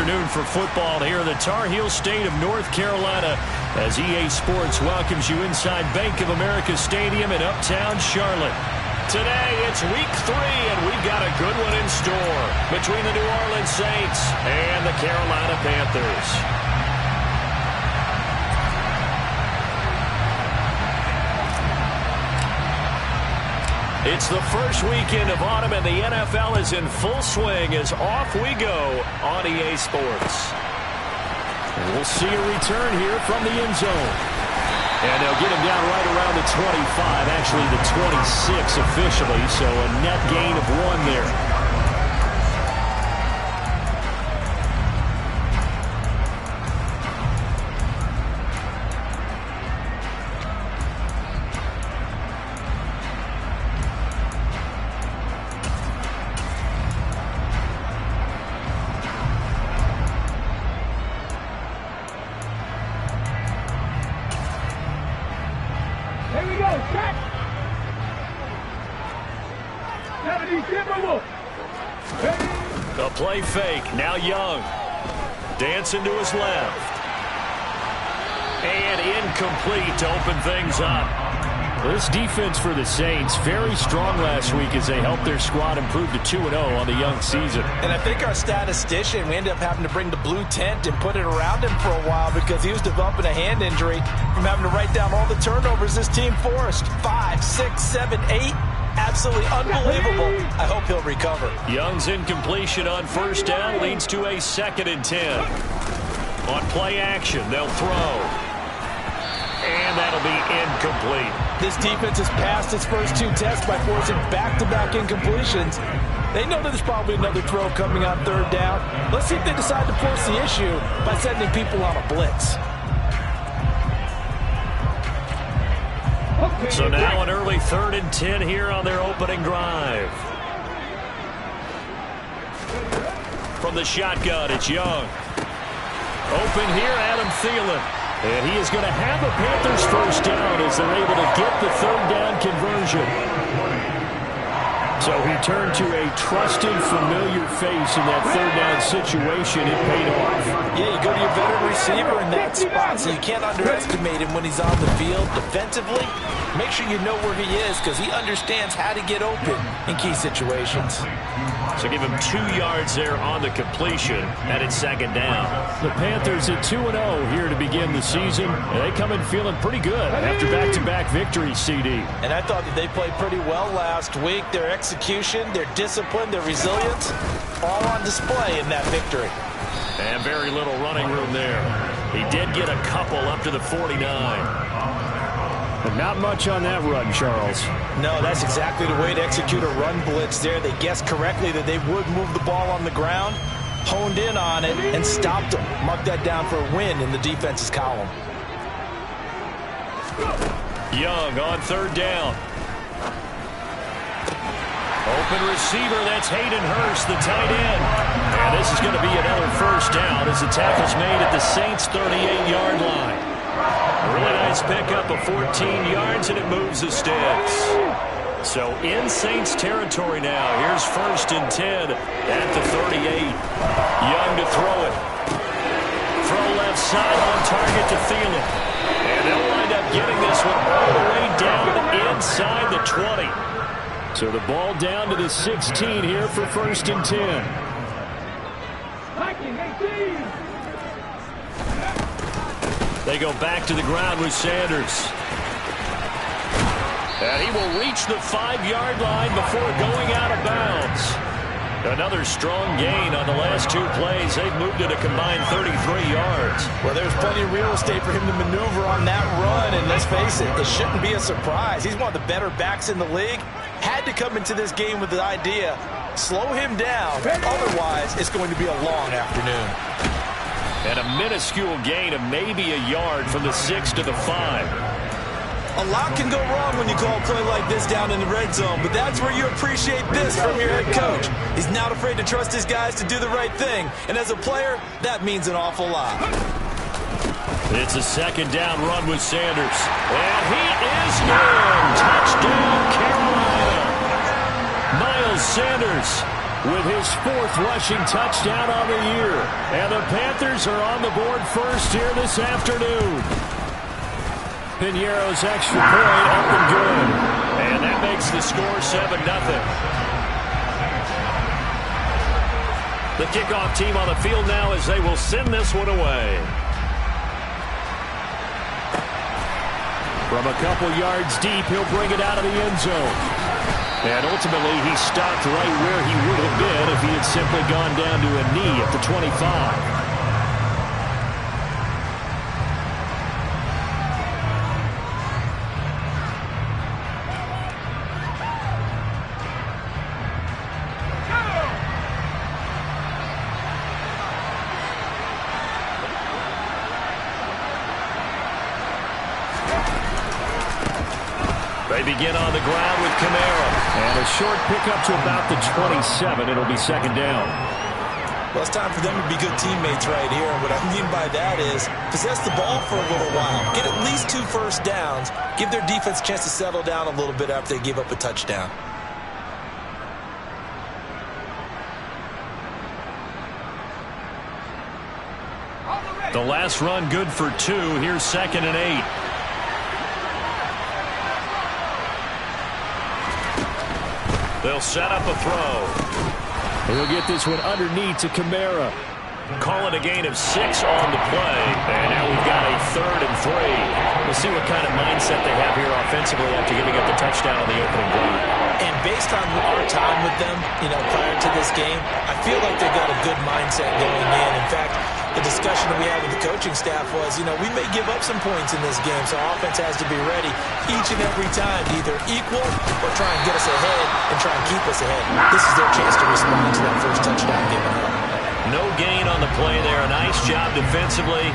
afternoon for football here in the Tar Heel state of North Carolina as EA Sports welcomes you inside Bank of America Stadium in uptown Charlotte. Today, it's week 3, and we've got a good one in store between the New Orleans Saints and the Carolina Panthers. It's the first weekend of autumn, and the NFL is in full swing as off we go on EA Sports. And we'll see a return here from the end zone. And they'll get him down right around the 25, actually the 26 officially, so a net gain of 1 there. A play fake. Now Young. Dancing to his left. And incomplete to open things up. This defense for the Saints, very strong last week as they helped their squad improve to 2-0 on the young season. And I think our statistician, we ended up having to bring the blue tent and put it around him for a while because he was developing a hand injury from having to write down all the turnovers this team forced. 5, 6, 7, 8. Absolutely unbelievable. I hope he'll recover. Young's incompletion on first down leads to a 2nd and 10. On play action, they'll throw. And that'll be incomplete. This defense has passed its first 2 tests by forcing back-to-back incompletions. They know there's probably another throw coming on 3rd down. Let's see if they decide to force the issue by sending people on a blitz. So now an early 3rd and 10 here on their opening drive. From the shotgun, it's Young. Open here, Adam Thielen. And he is going to have the Panthers first down as they're able to get the 3rd down conversion. So he turned to a trusted, familiar face in that 3rd down situation. It paid off. Yeah, you go to your veteran receiver in that spot, so you can't underestimate him when he's on the field defensively. Make sure you know where he is because he understands how to get open in key situations. So give him 2 yards there on the completion, and it's 2nd down. The Panthers at 2-0 here to begin the season. They come in feeling pretty good after back-to-back victories, CD. And I thought that they played pretty well last week. Their execution, their discipline, their resilience, all on display in that victory. And very little running room there. He did get a couple up to the 49. But not much on that run, Charles. No, that's exactly the way to execute a run blitz there. They guessed correctly that they would move the ball on the ground, honed in on it, and stopped them. Mark that down for a win in the defense's column. Young on 3rd down. Open receiver, that's Hayden Hurst, the tight end. And this is going to be another first down as the tackle's made at the Saints' 38-yard line. A really nice pickup of 14 yards, and it moves the sticks. So in Saints territory now. Here's 1st and 10 at the 38. Young to throw it. Throw left side on target to Thielen. And they'll wind up getting this one all the way down inside the 20. So the ball down to the 16 here for 1st and 10. They go back to the ground with Sanders. And he will reach the 5-yard line before going out of bounds. Another strong gain on the last 2 plays. They've moved it a combined 33 yards. Well, there's plenty of real estate for him to maneuver on that run. And let's face it, it shouldn't be a surprise. He's one of the better backs in the league. Had to come into this game with the idea, slow him down. Otherwise, it's going to be a long afternoon. And a minuscule gain of maybe a yard from the 6 to the 5. A lot can go wrong when you call a play like this down in the red zone, but that's where you appreciate this from your head coach. He's not afraid to trust his guys to do the right thing, and as a player, that means an awful lot. It's a 2nd down run with Sanders, and he is in. Touchdown, Carolina. Miles Sanders with his 4th rushing touchdown on the year. And the Panthers are on the board first here this afternoon. Piñeiro's extra point up and good. And that makes the score 7-0. The kickoff team on the field now as they will send this one away. From a couple yards deep, he'll bring it out of the end zone. And ultimately, he stopped right where he would have been if he had simply gone down to a knee at the 25. They begin on the ground with Kamara. And a short pickup to about the 27. It'll be second down. Well, it's time for them to be good teammates right here. And what I mean by that is possess the ball for a little while. Get at least 2 first downs. Give their defense a chance to settle down a little bit after they give up a touchdown. The last run good for 2. Here's 2nd and 8. They'll set up a throw. He'll get this one underneath to Kamara. Call it a gain of 6 on the play. And now we've got a 3rd and 3. We'll see what kind of mindset they have here offensively after giving up the touchdown on the opening drive. And based on our time with them, prior to this game, I feel like they've got a good mindset going in. In fact, the discussion that we had with the coaching staff was, we may give up some points in this game, so our offense has to be ready each and every time to either equal or try and get us ahead and try and keep us ahead. This is their chance to respond to that first touchdown given up. No gain on the play there. A nice job defensively,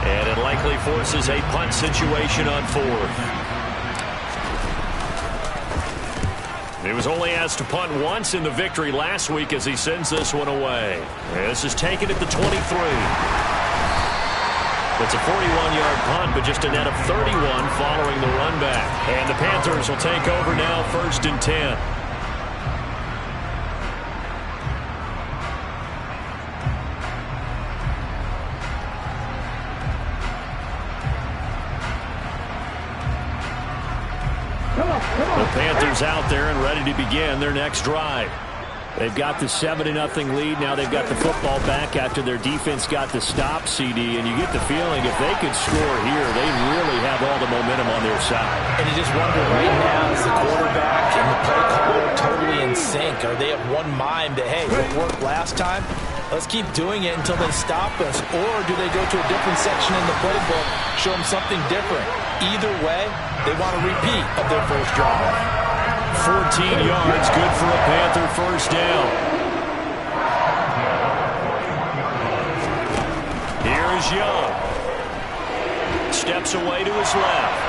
and it likely forces a punt situation on 4th. He was only asked to punt once in the victory last week as he sends this one away. This is taken at the 23. It's a 41-yard punt, but just a net of 31 following the run back. And the Panthers will take over now, 1st and 10. The Panthers out there and ready to begin their next drive. They've got the 7-0 lead. Now they've got the football back after their defense got the stop, CD. And you get the feeling if they could score here, they really have all the momentum on their side. And you just wonder right now, is the quarterback and the play caller totally in sync? Are they of one mind that, hey, what worked last time? Let's keep doing it until they stop us. Or do they go to a different section in the playbook, show them something different? Either way, they want a repeat of their first drive. 14 yards, good for a Panther first down. Here is Young. Steps away to his left.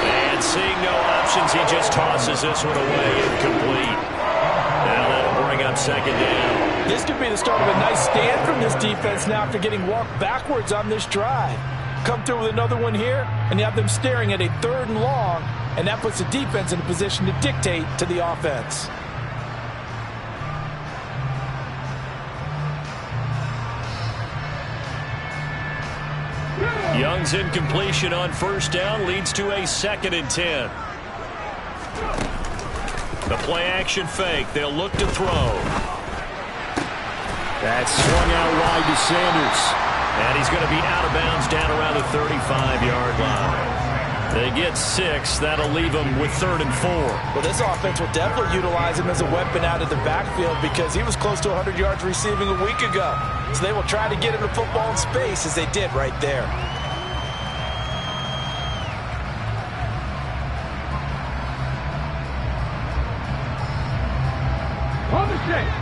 And seeing no options, he just tosses this one away, incomplete. Now that'll bring up second down. This could be the start of a nice stand from this defense now after getting walked backwards on this drive. Come through with another one here, and you have them staring at a 3rd and long, and that puts the defense in a position to dictate to the offense. Young's incompletion on first down leads to a 2nd and 10. The play action fake. They'll look to throw. That's swung out wide to Sanders. And he's going to be out of bounds down around the 35-yard line. They get 6. That'll leave them with 3rd and 4. Well, this offense will definitely utilize him as a weapon out of the backfield because he was close to 100 yards receiving a week ago. So they will try to get him the football in space as they did right there. On the shape.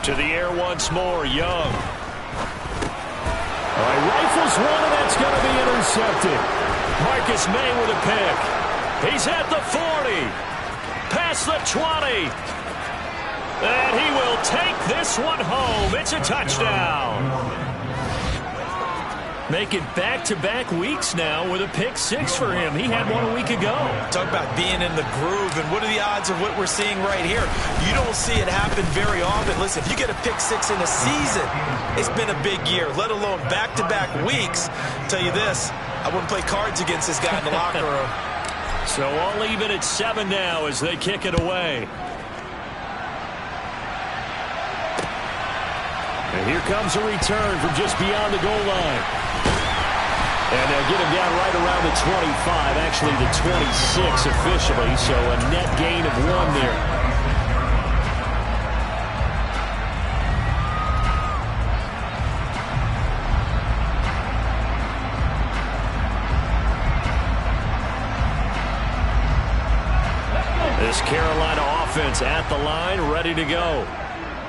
To the air once more, Young. All right, rifles one, and that's going to be intercepted. Marcus May with a pick. He's at the 40. Past the 20. And he will take this one home. It's a touchdown. Making back-to-back weeks now with a pick six for him. He had one a week ago. Talk about being in the groove, and what are the odds of what we're seeing right here? You don't see it happen very often. Listen, if you get a pick six in a season, it's been a big year, let alone back-to-back weeks. I'll tell you this, I wouldn't play cards against this guy in the locker room. So all even at 7 now as they kick it away. And here comes a return from just beyond the goal line. And they'll get him down right around the 25, actually the 26 officially, so a net gain of 1 there. This Carolina offense at the line, ready to go.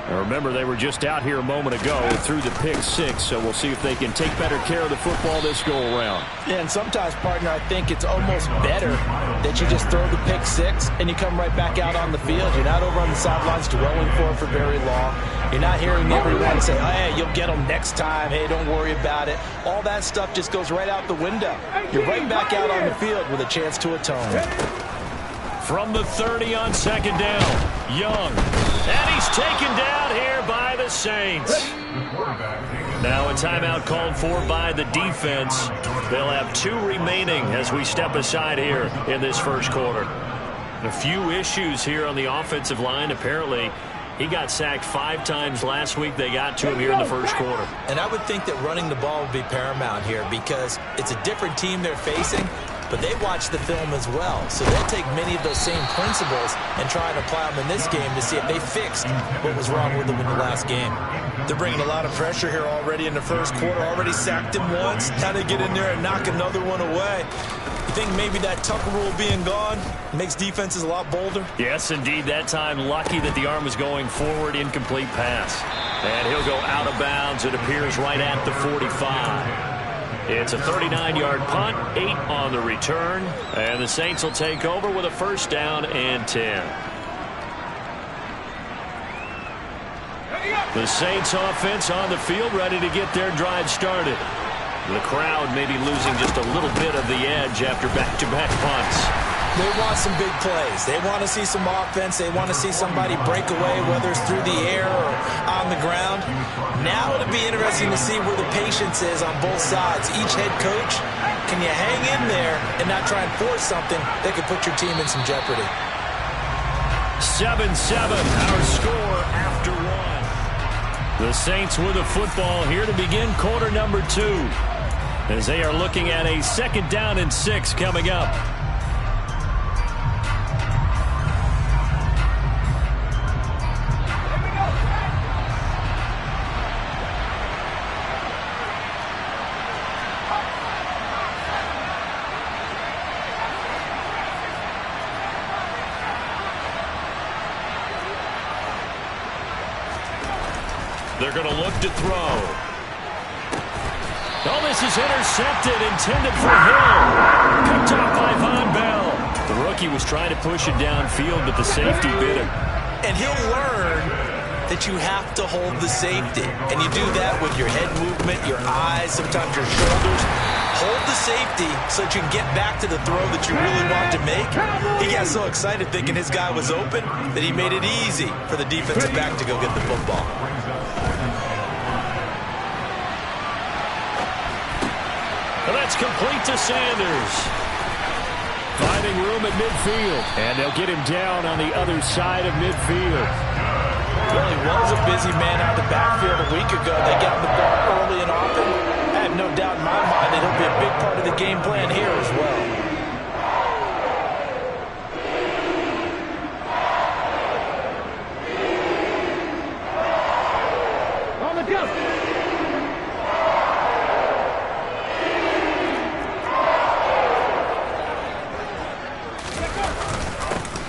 Now remember, they were just out here a moment ago through the pick six, so we'll see if they can take better care of the football this go-around. Yeah, and sometimes, partner, I think it's almost better that you just throw the pick six and you come right back out on the field. You're not over on the sidelines dwelling for it for very long. You're not hearing everyone say, oh, hey, you'll get them next time. Hey, don't worry about it. All that stuff just goes right out the window. You're right back out on the field with a chance to atone. From the 30 on second down, Young. And he's taken down here by the Saints. Now a timeout called for by the defense. They'll have 2 remaining as we step aside here in this first quarter. A few issues here on the offensive line. Apparently, he got sacked 5 times last week. They got to him here in the first quarter. And I would think that running the ball would be paramount here because it's a different team they're facing, but they watch the film as well. So they'll take many of those same principles and try and apply them in this game to see if they fixed what was wrong with them in the last game. They're bringing a lot of pressure here already in the first quarter. Already sacked him once. Now they get in there and knock another one away. You think maybe that Tucker rule being gone makes defenses a lot bolder? Yes, indeed. That time, lucky that the arm was going forward. Incomplete pass. And he'll go out of bounds. It appears right at the 45. It's a 39-yard punt, 8 on the return, and the Saints will take over with a first down and 10. The Saints offense on the field, ready to get their drive started. The crowd maybe losing just a little bit of the edge after back-to-back punts. They want some big plays. They want to see some offense. They want to see somebody break away, whether it's through the air or on the ground. Now it'll be interesting to see where the patience is on both sides. Each head coach, can you hang in there and not try and force something that could put your team in some jeopardy? 7-7, our score after 1. The Saints with the football here to begin quarter number 2, as they are looking at a 2nd down and 6 coming up. They're going to look to throw. Oh, this is intercepted, intended for Hill. Picked up by Von Bell. The rookie was trying to push it downfield, but the safety bit him. And he'll learn that you have to hold the safety. And you do that with your head movement, your eyes, sometimes your shoulders. Hold the safety so that you can get back to the throw that you really want to make. He got so excited thinking his guy was open that he made it easy for the defensive back to go get the football. Well, that's complete to Sanders. Finding room at midfield. And they'll get him down on the other side of midfield. Well, he was a busy man out of the backfield a week ago. They got the ball early and often. I have no doubt in my mind that he'll be a big part of the game plan here as well. On the go.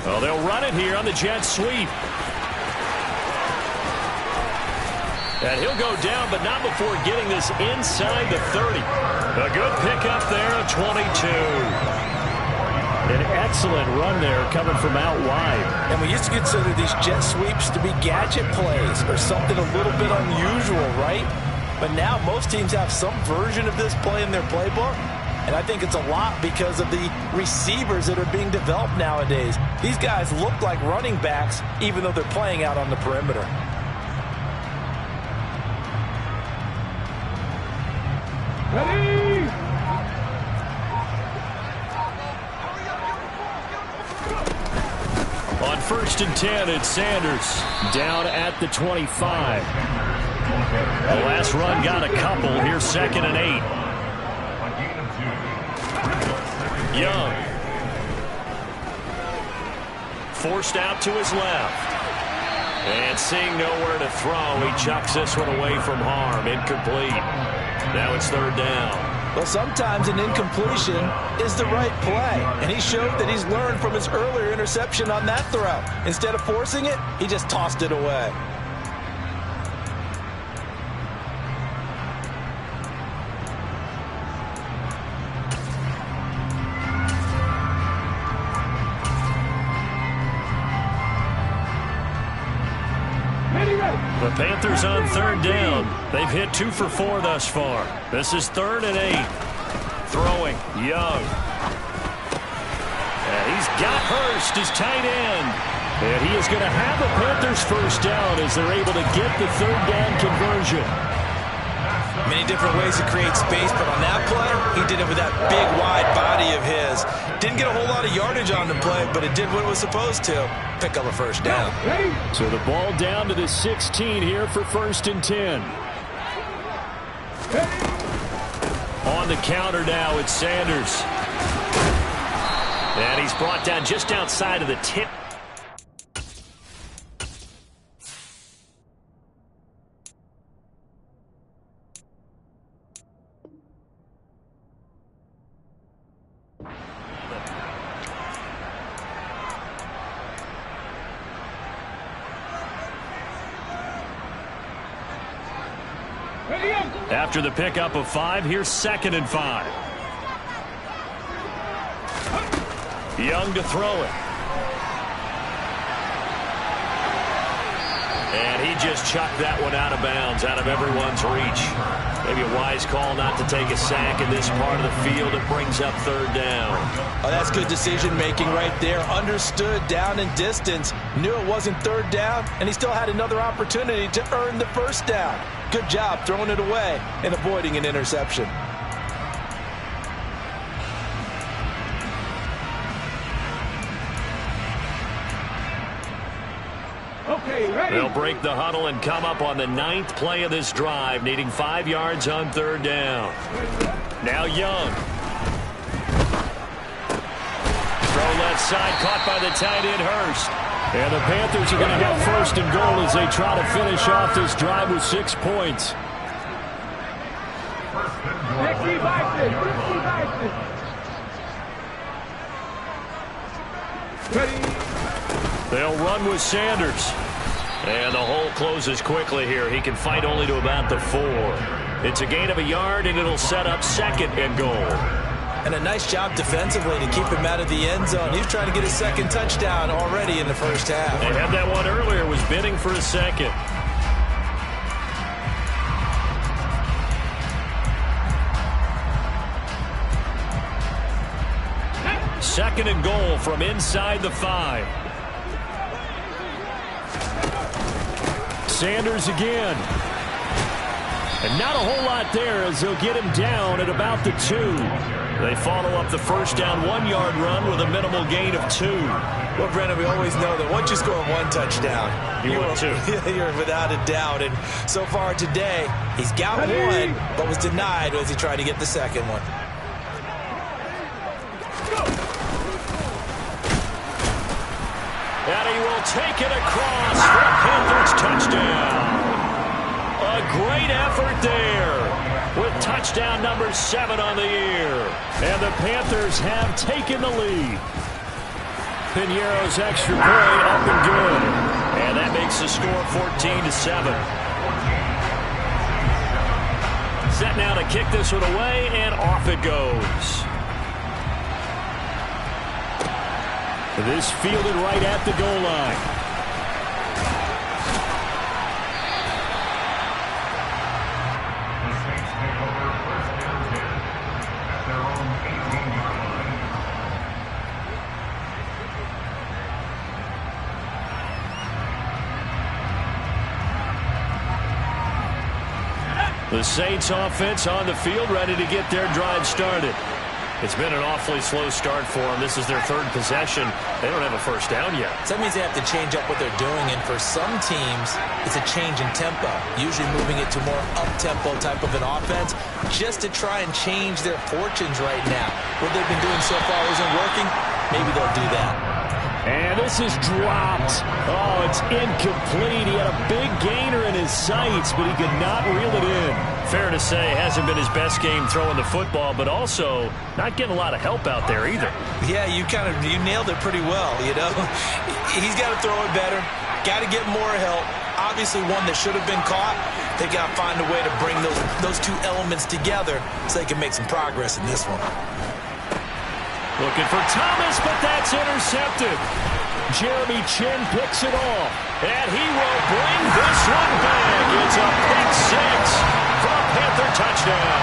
Well, they'll run it here on the jet sweep. And he'll go down, but not before getting this inside the 30. A good pickup there at 22. An excellent run there coming from out wide. And we used to consider these jet sweeps to be gadget plays or something a little bit unusual, right? But now most teams have some version of this play in their playbook. And I think it's a lot because of the receivers that are being developed nowadays. These guys look like running backs, even though they're playing out on the perimeter. Ready? On 1st and 10, it's Sanders down at the 25. The last run got a couple. Here's 2nd and 8. Young. Forced out to his left. And seeing nowhere to throw, he chucks this one away from harm. Incomplete. Now it's 3rd down. Well, sometimes an incompletion is the right play. And he showed that he's learned from his earlier interception on that throw. Instead of forcing it, he just tossed it away. The Panthers on 3rd down. They've hit 2 for 4 thus far. This is 3rd and 8. Throwing, Young. And he's got Hurst, his tight end. And he is going to have the Panthers 1st down as they're able to get the 3rd down conversion. Many different ways to create space, but on that play, he did it with that big, wide body of his. Didn't get a whole lot of yardage on the play, but it did what it was supposed to. Pick up a 1st down. So the ball down to the 16 here for 1st and 10. On the counter now, it's Sanders. And he's brought down just outside of the 10. After the pickup of 5, here's 2nd and 5. Young to throw it. And he just chucked that one out of bounds, out of everyone's reach. Maybe a wise call not to take a sack in this part of the field. It brings up 3rd down. Oh, that's good decision-making right there. Understood down and distance. Knew it wasn't 3rd down, and he still had another opportunity to earn the 1st down. Good job throwing it away and avoiding an interception. Okay, ready? They'll break the huddle and come up on the 9th play of this drive, needing 5 yards on 3rd down. Now Young. Throw left side, caught by the tight end Hurst. And the Panthers are going to have 1st and goal as they try to finish off this drive with 6 points. They'll run with Sanders. And the hole closes quickly here. He can fight only to about the 4. It's a gain of a yard, and it'll set up 2nd and goal. And a nice job defensively to keep him out of the end zone. He was trying to get his 2nd touchdown already in the 1st half. They had that one earlier, was bidding for a 2nd. Second and goal from inside the 5. Sanders again. And not a whole lot there as they'll get him down at about the 2. They follow up the 1st down 1-yard run with a minimal gain of 2. Well, Brennan, we always know that once you score 1 touchdown, want 2. You're without a doubt. And so far today, he's got 1, but was denied as he tried to get the 2nd one. And he will take it across for a Panthers touchdown. A great effort there with touchdown number 7 on the year. And the Panthers have taken the lead. Piñeiro's extra point up and good. And that makes the score 14-7. Set now to kick this one away, and off it goes. This fielded right at the goal line. The Saints offense on the field, ready to get their drive started. It's been an awfully slow start for them. This is their third possession. They don't have a first down yet. So that means they have to change up what they're doing, and for some teams, it's a change in tempo, usually moving it to more up-tempo type of an offense just to try and change their fortunes right now. What they've been doing so far isn't working. Maybe they'll do that. And this is dropped. Oh, it's incomplete. He had a big gainer in his sights, but he could not reel it in. Fair to say, hasn't been his best game throwing the football, but also not getting a lot of help out there either. Yeah, you nailed it pretty well, you know. He's got to throw it better. Got to get more help. Obviously one that should have been caught. They got to find a way to bring those two elements together so they can make some progress in this one. Looking for Thomas, but that's intercepted. Jeremy Chin picks it off. And he will bring this one back. It's a pick six for a Panther touchdown.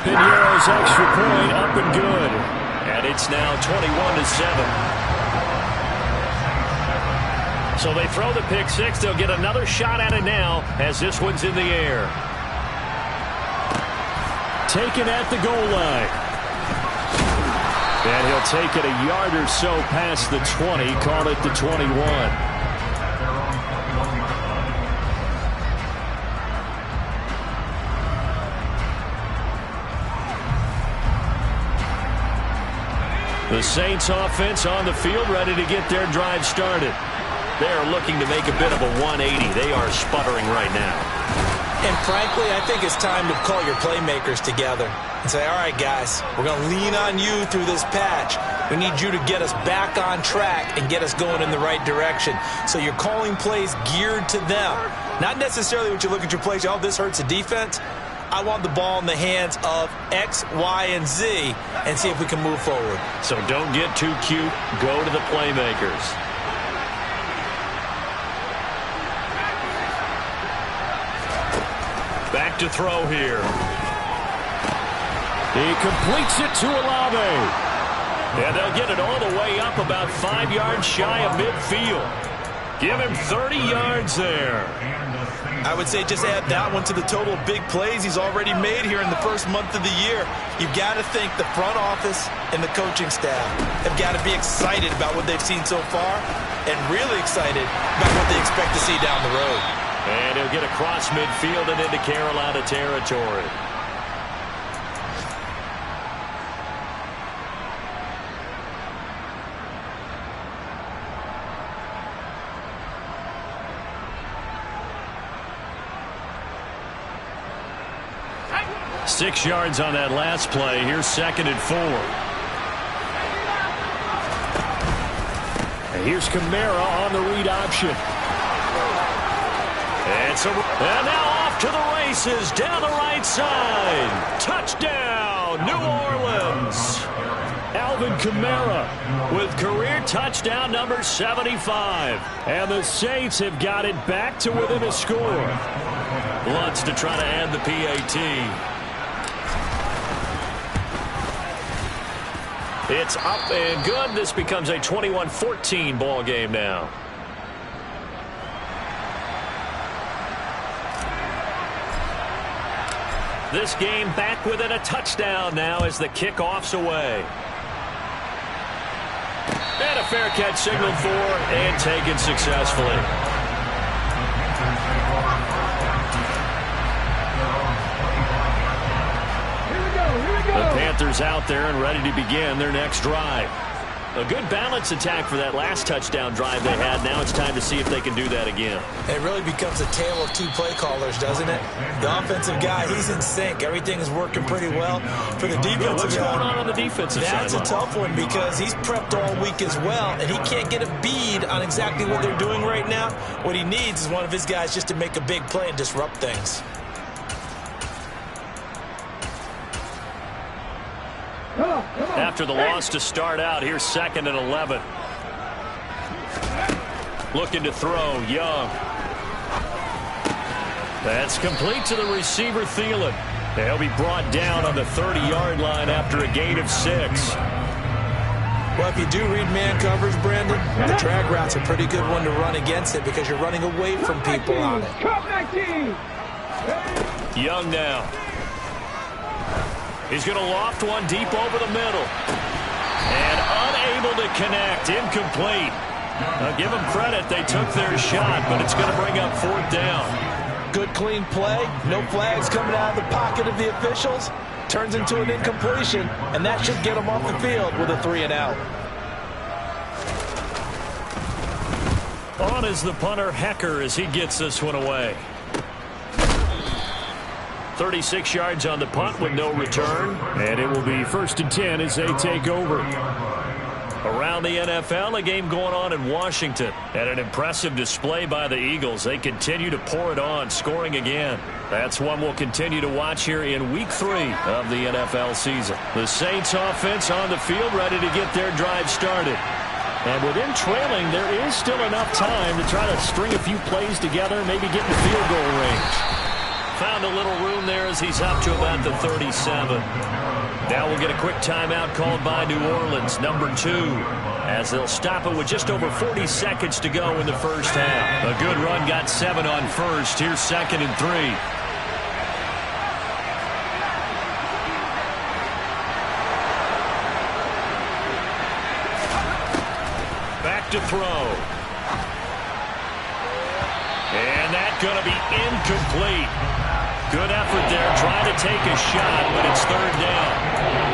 Pinero's extra point up and good. And it's now 21-7. So they throw the pick six. They'll get another shot at it now as this one's in the air. Taken at the goal line. And he'll take it a yard or so past the 20, call it the 21. The Saints offense on the field, ready to get their drive started. They're looking to make a bit of a 180. They are sputtering right now. And frankly, I think it's time to call your playmakers together and say, all right, guys, we're going to lean on you through this patch. We need you to get us back on track and get us going in the right direction. So you're calling plays geared to them. Not necessarily when you look at your plays, oh, this hurts the defense. I want the ball in the hands of X, Y, and Z and see if we can move forward. So don't get too cute. Go to the playmakers. Back to throw here. He completes it to Olave. And they'll get it all the way up about 5 yards shy of midfield. Give him 30 yards there. I would say just add that one to the total of big plays he's already made here in the first month of the year. You've got to think the front office and the coaching staff have got to be excited about what they've seen so far and really excited about what they expect to see down the road. And he'll get across midfield and into Carolina territory. Six yards on that last play. Here's 2nd and 4. And here's Kamara on the read option. And now off to the races down the right side. Touchdown, New Orleans. Alvin Kamara with career touchdown number 75. And the Saints have got it back to within a score. Lutz to try to add the PAT. It's up and good. This becomes a 21-14 ball game now. This game back within a touchdown now as the kickoff's away. And a fair catch signaled for and taken successfully. The Panthers out there and ready to begin their next drive. A good balance attack for that last touchdown drive they had. Now it's time to see if they can do that again. It really becomes a tale of two play callers, doesn't it? The offensive guy, he's in sync. Everything is working pretty well. For the defensive guy, what's going on the defensive side? That's a tough one because he's prepped all week as well, and he can't get a bead on exactly what they're doing right now. What he needs is one of his guys just to make a big play and disrupt things. After the loss to start out, here's 2nd and 11. Looking to throw, Young. That's complete to the receiver, Thielen. They'll be brought down on the 30-yard line after a gain of 6. Well, if you do read man coverage, Brandon, the drag route's a pretty good one to run against it because you're running away from people on it. Young now. He's going to loft one deep over the middle. And unable to connect. Incomplete. Now give them credit. They took their shot, but it's going to bring up 4th down. Good, clean play. No flags coming out of the pocket of the officials. Turns into an incompletion, and that should get him off the field with a 3 and out. On is the punter, Hecker, as he gets this one away. 36 yards on the punt with no return. And it will be 1st and 10 as they take over. Around the NFL, a game going on in Washington. And an impressive display by the Eagles. They continue to pour it on, scoring again. That's one we'll continue to watch here in Week 3 of the NFL season. The Saints offense on the field, ready to get their drive started. And within trailing, there is still enough time to try to string a few plays together, maybe get in field goal range. Found a little room there as he's up to about the 37. Now we'll get a quick timeout called by New Orleans, number 2, as they'll stop it with just over 40 seconds to go in the first half. A good run, got 7 on first. Here's 2nd and 3. Back to throw. And that's going to be incomplete. Good effort there, trying to take a shot, but it's 3rd down.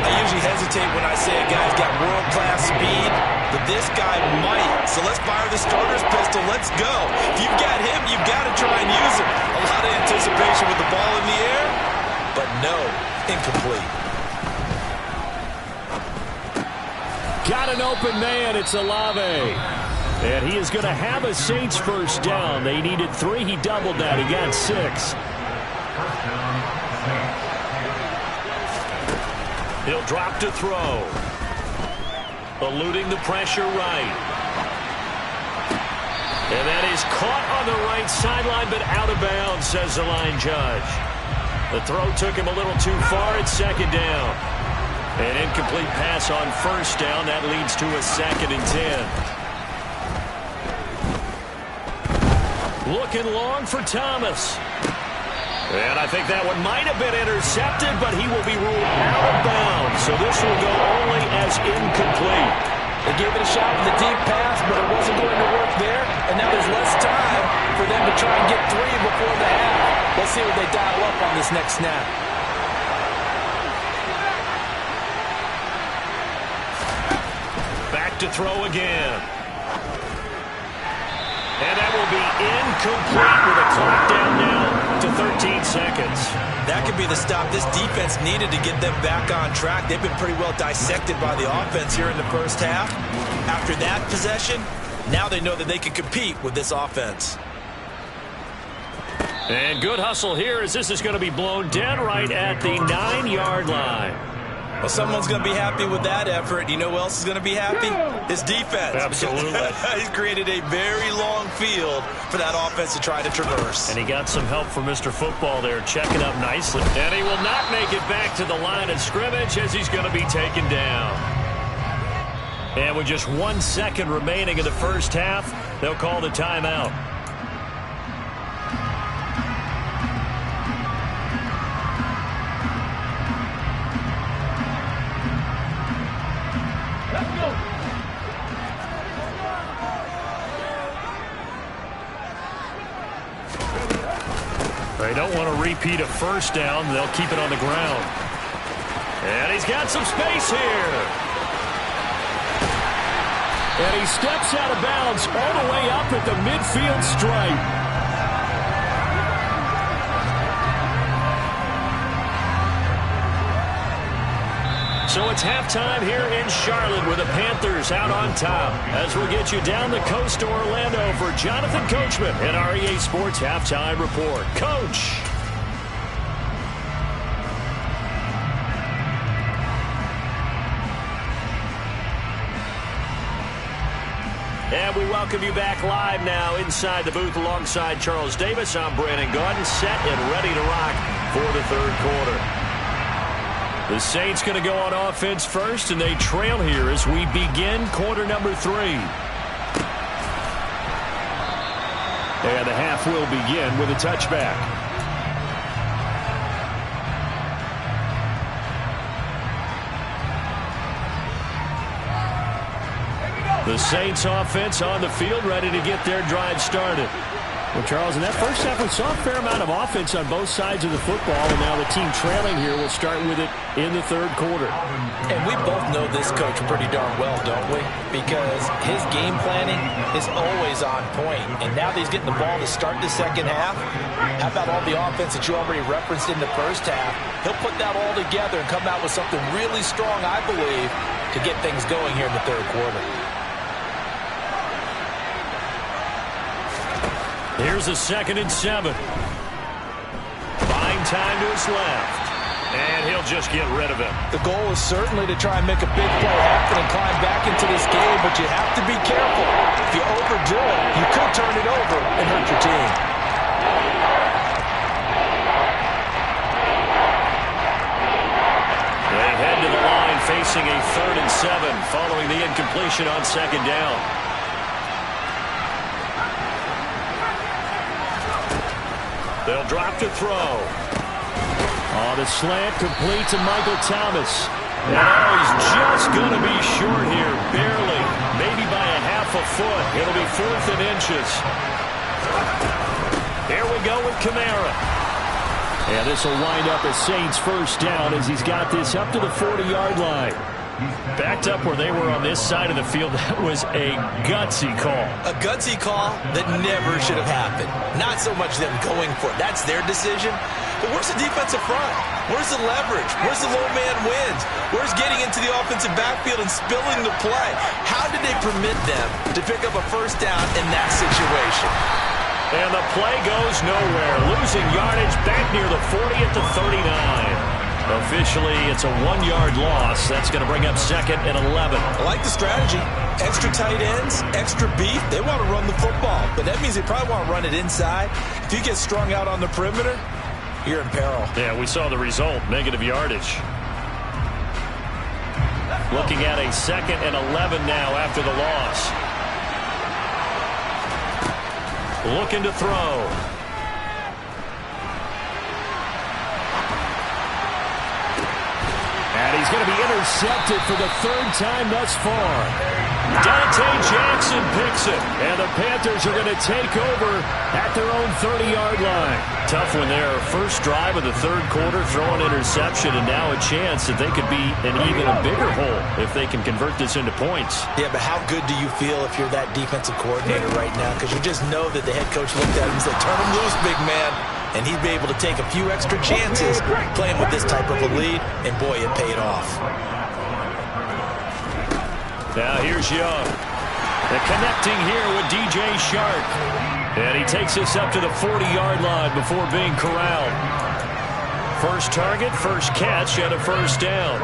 I usually hesitate when I say a guy's got world-class speed, but this guy might. So let's fire the starter's pistol. Let's go. If you've got him, you've got to try and use him. A lot of anticipation with the ball in the air, but no, incomplete. Got an open man. It's Olave. And he is going to have a Saints first down. They needed 3. He doubled that. He got 6. He'll drop to throw. Eluding the pressure right. And that is caught on the right sideline, but out of bounds, says the line judge. The throw took him a little too far. It's 2nd down. An incomplete pass on 1st down. That leads to a 2nd and 10. Looking long for Thomas. And I think that one might have been intercepted, but he will be ruled out of bounds. So this will go only as incomplete. They gave it a shot with a deep pass, but it wasn't going to work there. And now there's less time for them to try and get 3 before the half. Let's see what they dial up on this next snap. Back to throw again. And that will be incomplete with a clock down now to 13 seconds. That could be the stop this defense needed to get them back on track. They've been pretty well dissected by the offense here in the first half. After that possession, now they know that they can compete with this offense. And good hustle here as this is going to be blown dead right at the 9-yard line. Well, someone's going to be happy with that effort. You know who else is going to be happy? His defense. Absolutely. He's created a very long field for that offense to try to traverse. And he got some help from Mr. Football there, checking up nicely. And he will not make it back to the line of scrimmage as he's going to be taken down. And with just 1 second remaining in the first half, they'll call the timeout. They don't want to repeat a first down. They'll keep it on the ground. And he's got some space here. And he steps out of bounds all the way up at the midfield stripe. So it's halftime here in Charlotte with the Panthers out on top. As we'll get you down the coast to Orlando for Jonathan Coachman and our EA Sports Halftime Report. Coach. And we welcome you back live now inside the booth alongside Charles Davis. I'm Brandon Gaudin, set and ready to rock for the third quarter. The Saints going to go on offense first, and they trail here as we begin quarter number 3. And the half will begin with a touchback. The Saints offense on the field, ready to get their drive started. Well, Charles, in that first half, we saw a fair amount of offense on both sides of the football, and now the team trailing here will start with it in the third quarter. And we both know this coach pretty darn well, don't we? Because his game planning is always on point. And now that he's getting the ball to start the second half, how about all the offense that you already referenced in the first half? He'll put that all together and come out with something really strong, I believe, to get things going here in the third quarter. Here's a 2nd and 7. Buying time to his left. And he'll just get rid of it. The goal is certainly to try and make a big play happen and climb back into this game, but you have to be careful. If you overdo it, you could turn it over and hurt your team. They head to the line facing a 3rd and 7 following the incompletion on 2nd down. They'll drop to throw. Oh, the slant complete to Michael Thomas. Now he's just going to be short here, barely, maybe by a half a foot. It'll be 4th and inches. Here we go with Kamara. And this will wind up a Saints first down as he's got this up to the 40-yard line. Backed up where they were on this side of the field. That was a gutsy call. A gutsy call that never should have happened. Not so much them going for it. That's their decision. But where's the defensive front? Where's the leverage? Where's the low man wins? Where's getting into the offensive backfield and spilling the play? How did they permit them to pick up a first down in that situation? And the play goes nowhere. Losing yardage back near the 40 at the 39. Officially, it's a 1-yard loss. That's going to bring up 2nd and 11. I like the strategy. Extra tight ends, extra beef. They want to run the football, but that means they probably want to run it inside. If you get strung out on the perimeter, you're in peril. Yeah, we saw the result, negative yardage. Looking at a 2nd and 11 now after the loss. Looking to throw. And he's going to be intercepted for the 3rd time thus far. Dante Jackson picks it. And the Panthers are going to take over at their own 30-yard line. Tough one there. First drive of the third quarter, throw an interception, and now a chance that they could be in even a bigger hole if they can convert this into points. Yeah, but how good do you feel if you're that defensive coordinator right now? Because you just know that the head coach looked at him and said, turn him loose, big man. And he'd be able to take a few extra chances playing with this type of a lead, and boy, it paid off. Now here's Young. They're connecting here with DJ Shark. And he takes us up to the 40-yard line before being corralled. First target, first catch, and a first down.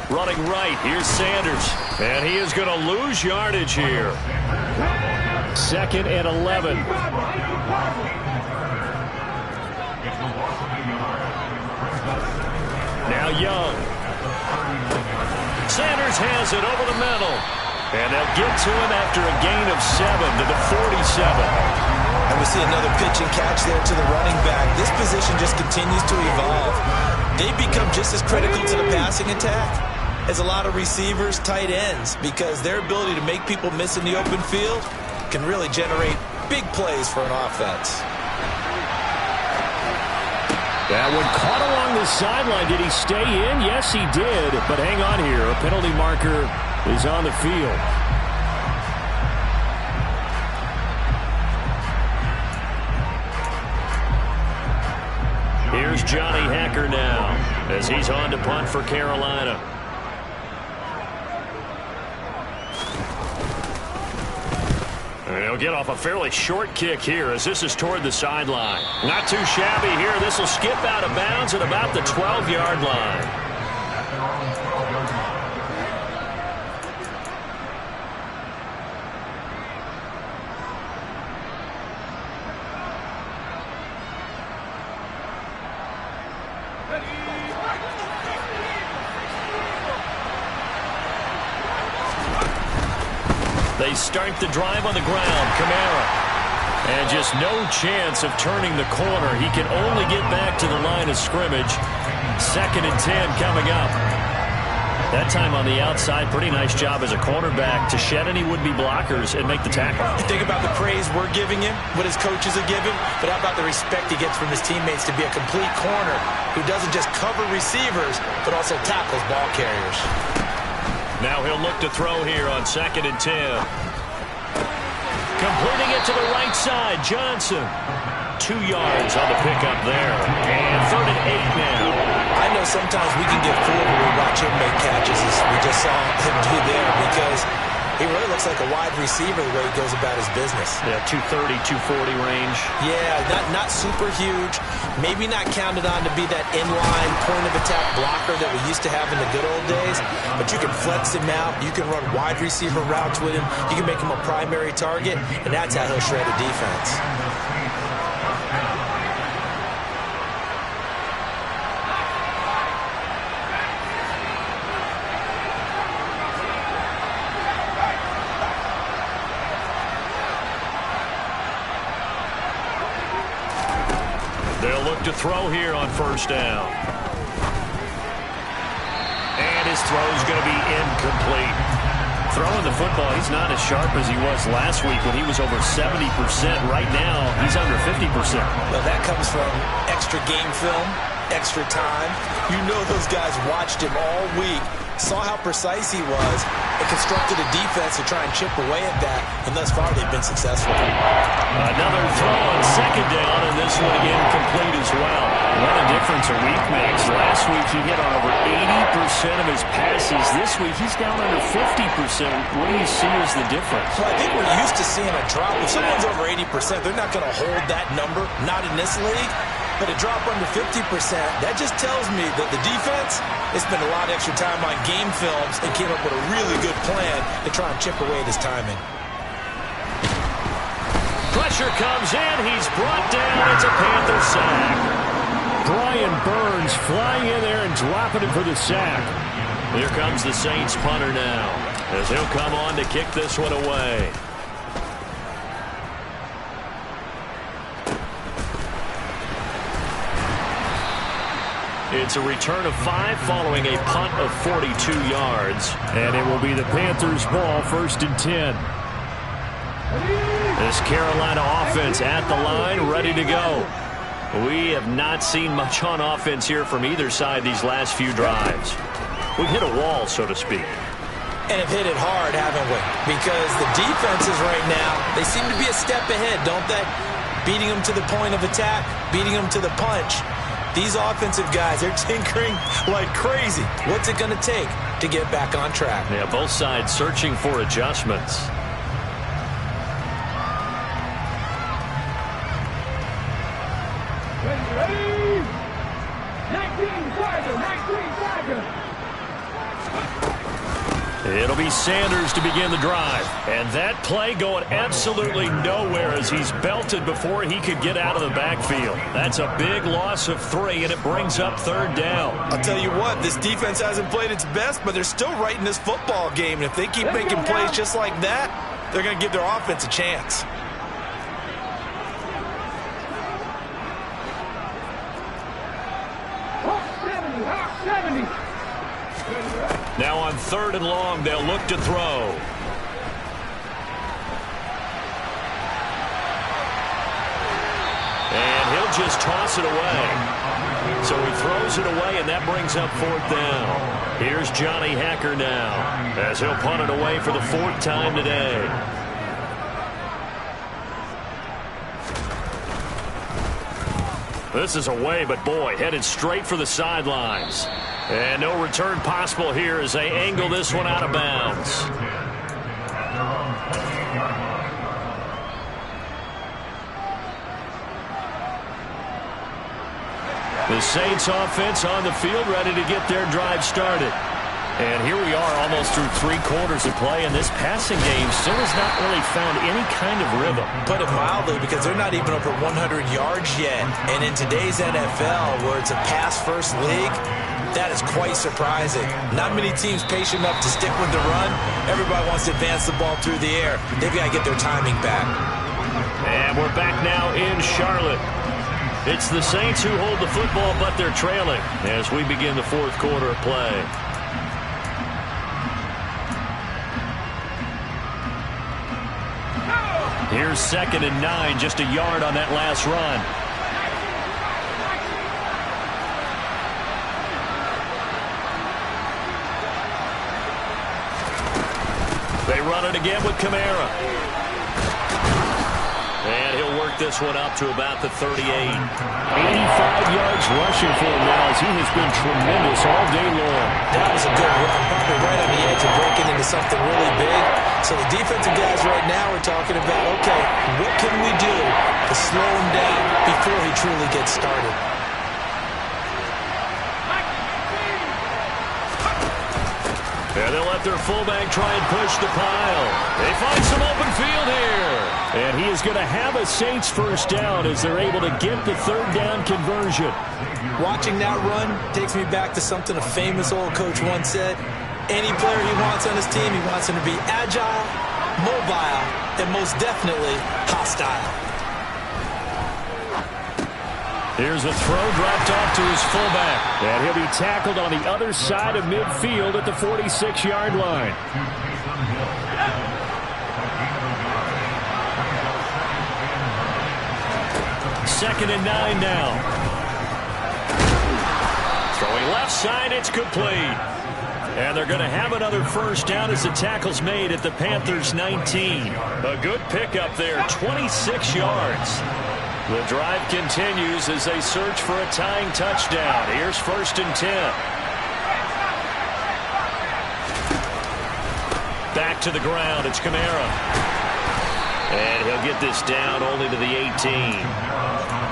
Running right, here's Sanders. And he is going to lose yardage here. 2nd and 11. Now Young. Sanders has it over the middle. And they'll get to him after a gain of 7 to the 47. And we see another pitch and catch there to the running back. This position just continues to evolve. They become just as critical to the passing attack as a lot of receivers, tight ends, because their ability to make people miss in the open field can really generate big plays for an offense. That one caught along the sideline. Did he stay in? Yes, he did. But hang on here. A penalty marker is on the field. Here's Johnny Hacker now as he's on to punt for Carolina. And he'll get off a fairly short kick here as this is toward the sideline. Not too shabby here. This will skip out of bounds at about the 12-yard line. They start the drive on the ground. Kamara. And just no chance of turning the corner. He can only get back to the line of scrimmage. 2nd and 10 coming up. That time on the outside, pretty nice job as a cornerback to shed any would-be blockers and make the tackle. Think about the praise we're giving him, what his coaches are giving, but how about the respect he gets from his teammates to be a complete corner who doesn't just cover receivers, but also tackles ball carriers. Now he'll look to throw here on 2nd and 10. Completing it to the right side, Johnson. 2 yards on the pickup there. And 3rd and 8 now. I know sometimes we can get fooled when we watch him make catches, as we just saw him do there, because he really looks like a wide receiver the way he goes about his business. Yeah, 230, 240 range. Yeah, not super huge. Maybe not counted on to be that inline point-of-attack blocker that we used to have in the good old days. But you can flex him out. You can run wide receiver routes with him. You can make him a primary target, and that's how he'll shred a defense. They'll look to throw here on 1st down. And his throw's going to be incomplete. Throwing the football, he's not as sharp as he was last week when he was over 70%. Right now, he's under 50%. Well, that comes from extra game film, extra time. You know those guys watched him all week, saw how precise he was, and constructed a defense to try and chip away at that, and thus far they've been successful. Another throw on 2nd down, and this one incomplete as well. What a difference a week makes. Last week he hit on over 80% of his passes. This week he's down under 50%. What do you see as the difference? Well, I think we're used to seeing a drop. If someone's over 80%, they're not going to hold that number, not in this league. But a drop under 50%, that just tells me that the defense has spent a lot of extra time on game films and came up with a really good plan to try and chip away at his timing. Pressure comes in. He's brought down. It's a Panther sack. Brian Burns flying in there and dropping it for the sack. Here comes the Saints punter now, as he'll come on to kick this one away. It's a return of 5 following a punt of 42 yards. And it will be the Panthers' ball, 1st and 10. This Carolina offense at the line, ready to go. We have not seen much on offense here from either side these last few drives. We've hit a wall, so to speak. And have hit it hard, haven't we? Because the defenses right now, they seem to be a step ahead, don't they? Beating them to the point of attack, beating them to the punch. These offensive guys, they're tinkering like crazy. What's it going to take to get back on track? Yeah, both sides searching for adjustments. Ready? 19 Tiger. It'll be Sanders to begin the drive. And that play going absolutely nowhere as he's belted before he could get out of the backfield. That's a big loss of 3, and it brings up 3rd down. I'll tell you what, this defense hasn't played its best, but they're still right in this football game. And if they keep making plays just like that, they're going to give their offense a chance. Now on 3rd and long, they'll look to throw. And he'll just toss it away. So he throws it away, and that brings up 4th down. Here's Johnny Hacker now, as he'll punt it away for the 4th time today. This is away, but boy, headed straight for the sidelines. And no return possible here as they angle this one out of bounds. The Saints offense on the field ready to get their drive started. And here we are almost through 3 quarters of play, and this passing game still has not really found any kind of rhythm. Put it mildly, because they're not even over 100 yards yet. And in today's NFL, where it's a pass-first league, that is quite surprising. Not many teams patient enough to stick with the run. Everybody wants to advance the ball through the air. They've got to get their timing back. And we're back now in Charlotte. It's the Saints who hold the football, but they're trailing as we begin the 4th quarter of play. Here's 2nd and 9, just a yard on that last run. They run it again with Kamara. And he'll work this one up to about the 38. 85 yards rushing for him now, as he has been tremendous all day long. That was a good run, probably right on the edge of breaking into something really big. So the defensive guys right now are talking about, okay, what can we do to slow him down before he truly gets started? And they'll let their fullback try and push the pile. They find some open field here. And he is going to have a Saints first down as they're able to get the 3rd down conversion. Watching that run takes me back to something a famous old coach once said. Any player he wants on his team, he wants him to be agile, mobile, and most definitely hostile. Here's a throw dropped off to his fullback. And he'll be tackled on the other side of midfield at the 46-yard line. 2nd and 9 now. Throwing left side, it's complete. And they're going to have another first down as the tackle's made at the Panthers' 19. A good pickup there, 26 yards. The drive continues as they search for a tying touchdown. Here's 1st and 10. Back to the ground. It's Kamara. And he'll get this down only to the 18.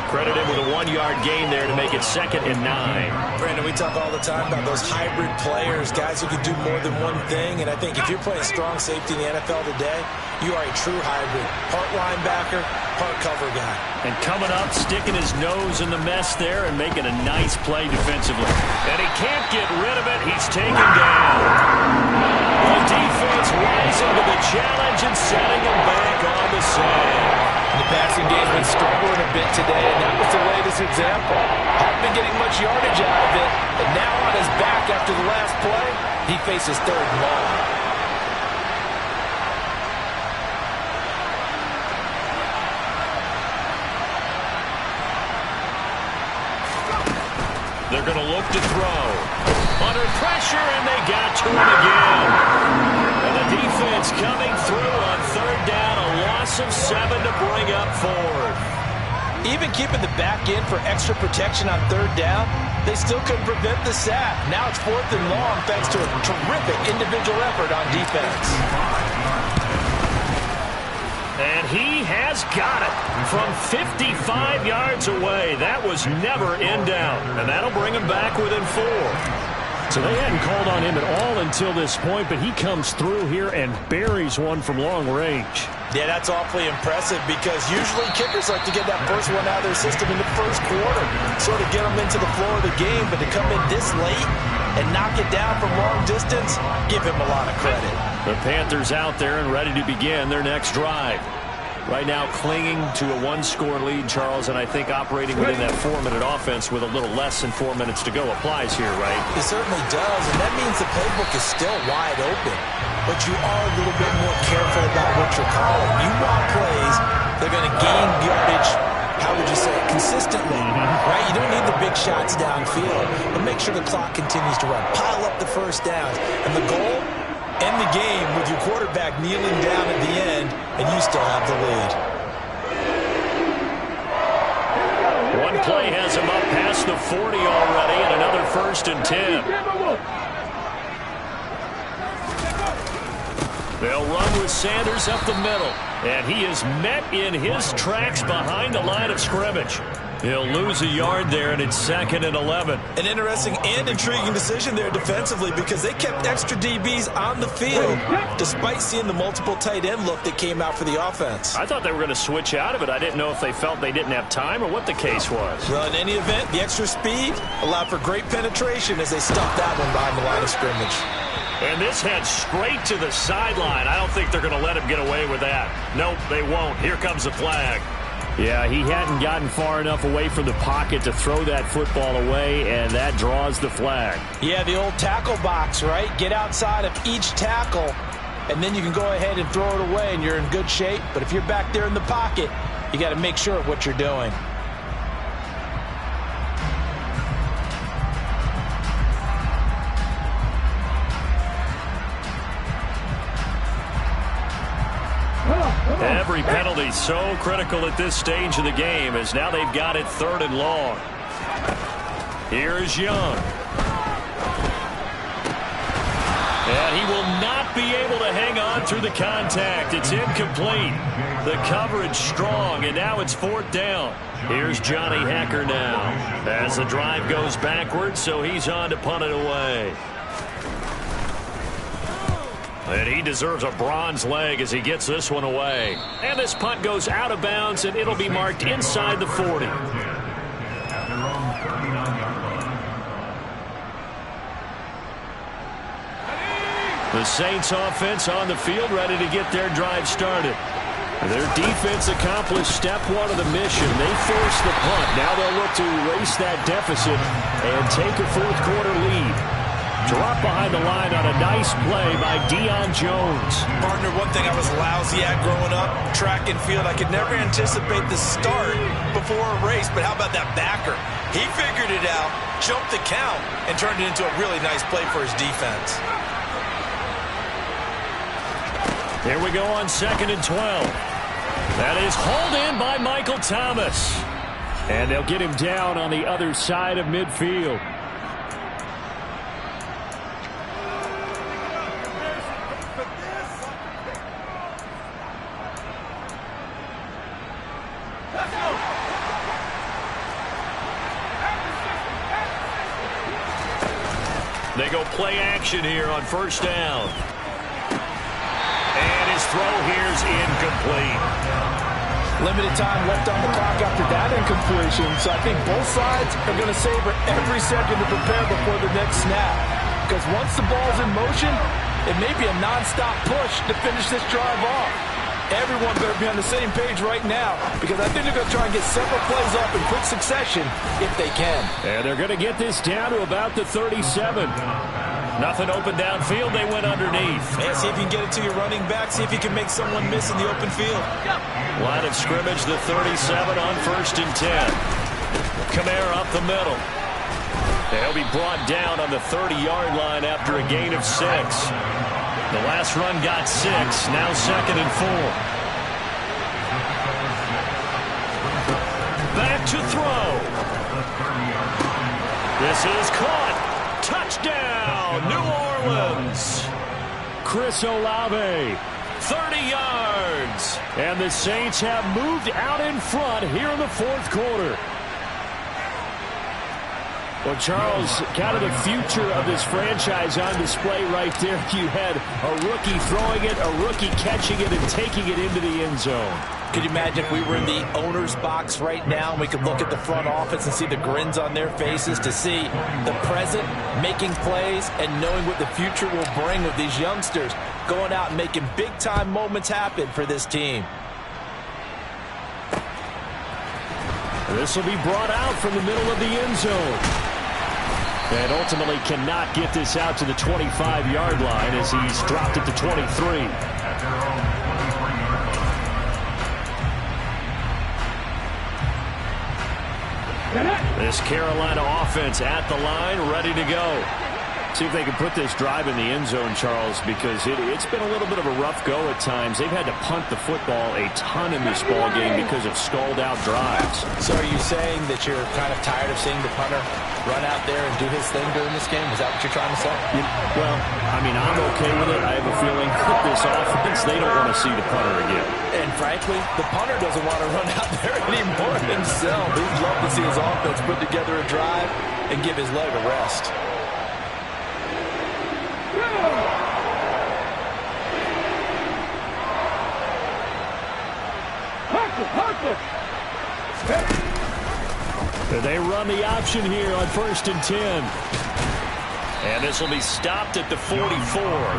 Credited with a 1-yard gain there to make it 2nd and 9. Brandon, we talk all the time about those hybrid players, guys who can do more than one thing. And I think if you're playing strong safety in the NFL today, you are a true hybrid. Part linebacker, part cover guy. And coming up, sticking his nose in the mess there and making a nice play defensively. And he can't get rid of it. He's taken down. The defense rising to the challenge and setting him back on the sand. The passing game's been struggling a bit today, and that was the latest example. Hadn't been getting much yardage out of it, and now on his back after the last play, he faces 3rd and long. They're going to look to throw. Under pressure, and they got to him again. And the defense coming through on 3rd down, a loss of 7 to bring up 4th. Even keeping the back in for extra protection on 3rd down, they still couldn't prevent the sack. Now it's 4th and long thanks to a terrific individual effort on defense. And he has got it from 55 yards away. That was never in doubt, and that'll bring him back within 4. So they hadn't called on him at all until this point, but he comes through here and buries one from long range. Yeah, that's awfully impressive because usually kickers like to get that first one out of their system in the 1st quarter, sort of get them into the flow of the game, but to come in this late and knock it down from long distance, give him a lot of credit. The Panthers out there and ready to begin their next drive. Right now clinging to a 1-score lead, Charles, and I think operating within that 4-minute offense with a little less than 4 minutes to go applies here, right? It certainly does, and that means the playbook is still wide open. But you are a little bit more careful about what you're calling. You want plays that are going to gain yardage, how would you say it, consistently, right? You don't need the big shots downfield, but make sure the clock continues to run. Pile up the first downs, and the goal, end the game with your quarterback kneeling down at the end, and you still have the lead. One play has him up past the 40 already, and another 1st and 10. They'll run with Sanders up the middle. And he is met in his tracks behind the line of scrimmage. He'll lose a yard there, and it's 2nd and 11. An interesting and intriguing decision there defensively because they kept extra DBs on the field despite seeing the multiple tight end look that came out for the offense. I thought they were going to switch out of it. I didn't know if they felt they didn't have time or what the case was. Well, in any event, the extra speed allowed for great penetration as they stuffed that one behind the line of scrimmage. And this heads straight to the sideline. I don't think they're going to let him get away with that. Nope, they won't. Here comes the flag. Yeah, he hadn't gotten far enough away from the pocket to throw that football away, and that draws the flag. Yeah, the old tackle box, right? Get outside of each tackle, and then you can go ahead and throw it away, and you're in good shape. But if you're back there in the pocket, you got to make sure of what you're doing. Every penalty so critical at this stage of the game as now they've got it 3rd and long. Here's Young. And he will not be able to hang on through the contact. It's incomplete. The coverage strong, and now it's 4th down. Here's Johnny Hecker now as the drive goes backwards, so he's on to punt it away. And he deserves a bronze leg as he gets this one away. And this punt goes out of bounds, and it'll be marked inside the 40. The Saints offense on the field ready to get their drive started. Their defense accomplished step 1 of the mission. They forced the punt. Now they'll look to erase that deficit and take a 4th quarter lead. Drop behind the line on a nice play by Deion Jones. Partner, one thing I was lousy at growing up, track and field, I could never anticipate the start before a race, but how about that backer? He figured it out, jumped the count, and turned it into a really nice play for his defense. Here we go on 2nd and 12. That is hauled in by Michael Thomas. And they'll get him down on the other side of midfield. They go play action here on 1st down. And his throw here's incomplete. Limited time left on the clock after that incompletion, so I think both sides are going to savor every second to prepare before the next snap. Because once the ball's in motion, it may be a non-stop push to finish this drive off. Everyone better be on the same page right now because I think they're going to try and get several plays up in quick succession if they can. And they're going to get this down to about the 37. Nothing open downfield. They went underneath. And see if you can get it to your running back. See if you can make someone miss in the open field. Line of scrimmage, the 37 on 1st and 10. Kamara up the middle. They'll be brought down on the 30-yard line after a gain of 6. The last run got 6, now 2nd and 4. Back to throw. This is caught. Touchdown, New Orleans. Chris Olave, 30 yards. And the Saints have moved out in front here in the 4th quarter. Well, Charles, kind of the future of this franchise on display right there. You had a rookie throwing it, a rookie catching it, and taking it into the end zone. Could you imagine if we were in the owner's box right now and we could look at the front office and see the grins on their faces to see the present making plays and knowing what the future will bring with these youngsters going out and making big-time moments happen for this team. This will be brought out from the middle of the end zone. And ultimately cannot get this out to the 25-yard line as he's dropped it to 23. This Carolina offense at the line, ready to go. See if they can put this drive in the end zone, Charles, because it's been a little bit of a rough go at times. They've had to punt the football a ton in this ball game because of stalled-out drives. So are you saying that you're kind of tired of seeing the punter run out there and do his thing during this game? Is that what you're trying to say? Well, I mean, I'm okay with it. I have a feeling that this offense, they don't want to see the punter again. And frankly, the punter doesn't want to run out there anymore himself. He'd love to see his offense put together a drive and give his leg a rest. They run the option here on 1st and 10. And this will be stopped at the 44.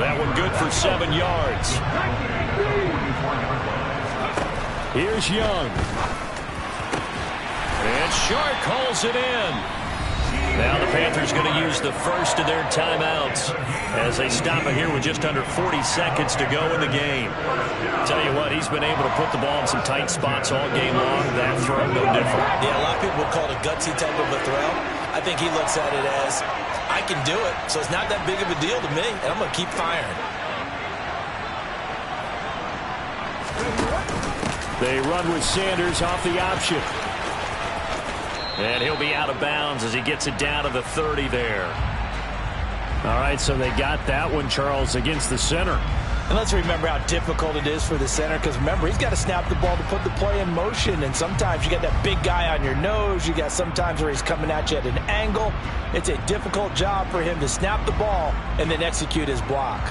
That one good for 7 yards. Here's Young. And Shark calls it in. Now the Panthers going to use the first of their timeouts as they stop it here with just under 40 seconds to go in the game. Tell you what, he's been able to put the ball in some tight spots all game long. That throw, no different. Yeah, a lot of people would call it a gutsy type of a throw. I think he looks at it as, I can do it, so it's not that big of a deal to me, and I'm going to keep firing. They run with Sanders off the option. And he'll be out of bounds as he gets it down to the 30 there. All right, so they got that one, Charles, against the center. And let's remember how difficult it is for the center, because remember, he's got to snap the ball to put the play in motion, and sometimes you got that big guy on your nose. You got sometimes where he's coming at you at an angle. It's a difficult job for him to snap the ball and then execute his block.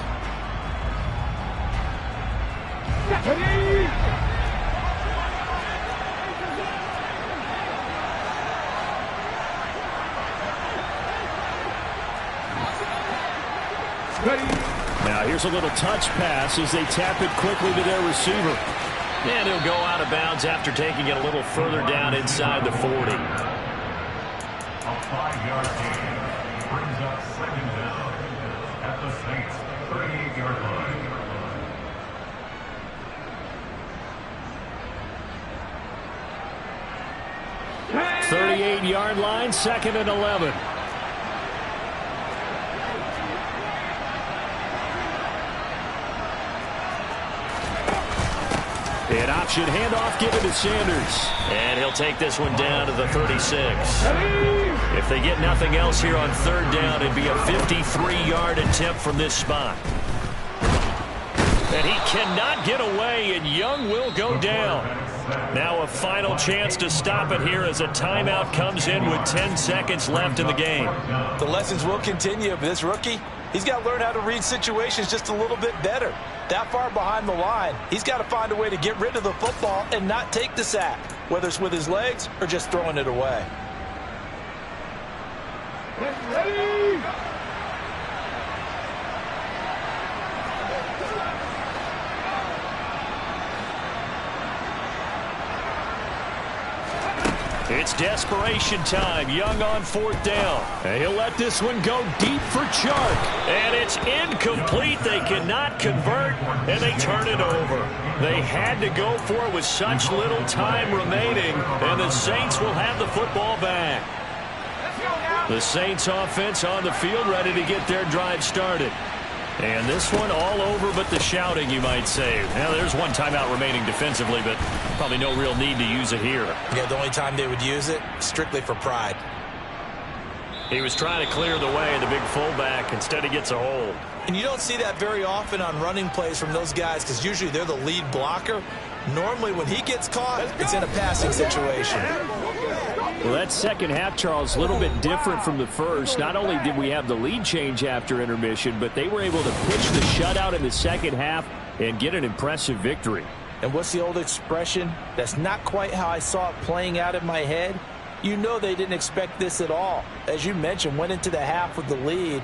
Now here's a little touch pass as they tap it quickly to their receiver. And he'll go out of bounds after taking it a little further down inside the 40. A 5-yard gain brings up 2nd down at the Saints' 38-yard line. 38-yard line, 2nd and 11. An option handoff given to Sanders. And he'll take this one down to the 36. If they get nothing else here on 3rd down, it'd be a 53-yard attempt from this spot. And he cannot get away, and Young will go down. Now a final chance to stop it here as a timeout comes in with 10 seconds left in the game. The lessons will continue, but this rookie, he's got to learn how to read situations just a little bit better. That far behind the line, he's got to find a way to get rid of the football and not take the sack, whether it's with his legs or just throwing it away. Ready? It's desperation time. Young on 4th down. And he'll let this one go deep for Chark. And it's incomplete. They cannot convert, and they turn it over. They had to go for it with such little time remaining, and the Saints will have the football back. The Saints offense on the field ready to get their drive started. And this one all over but the shouting, you might say. Now, there's one timeout remaining defensively, but probably no real need to use it here. Yeah, the only time they would use it, strictly for pride. He was trying to clear the way, the big fullback. Instead, he gets a hold. And you don't see that very often on running plays from those guys because usually they're the lead blocker. Normally, when he gets caught, it's in a passing situation. Well, that second half, Charles, a little bit different from the first. Not only did we have the lead change after intermission, but they were able to pitch the shutout in the second half and get an impressive victory. And what's the old expression? That's not quite how I saw it playing out in my head. You know they didn't expect this at all. As you mentioned, went into the half with the lead.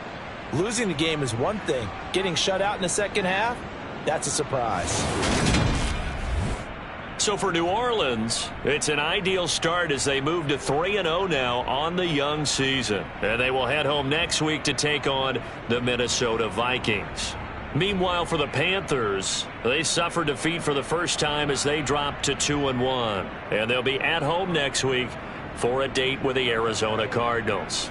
Losing the game is one thing. Getting shut out in the second half, that's a surprise. So for New Orleans, it's an ideal start as they move to 3-0 now on the young season. And they will head home next week to take on the Minnesota Vikings. Meanwhile, for the Panthers, they suffered defeat for the first time as they dropped to 2-1. And they'll be at home next week for a date with the Arizona Cardinals.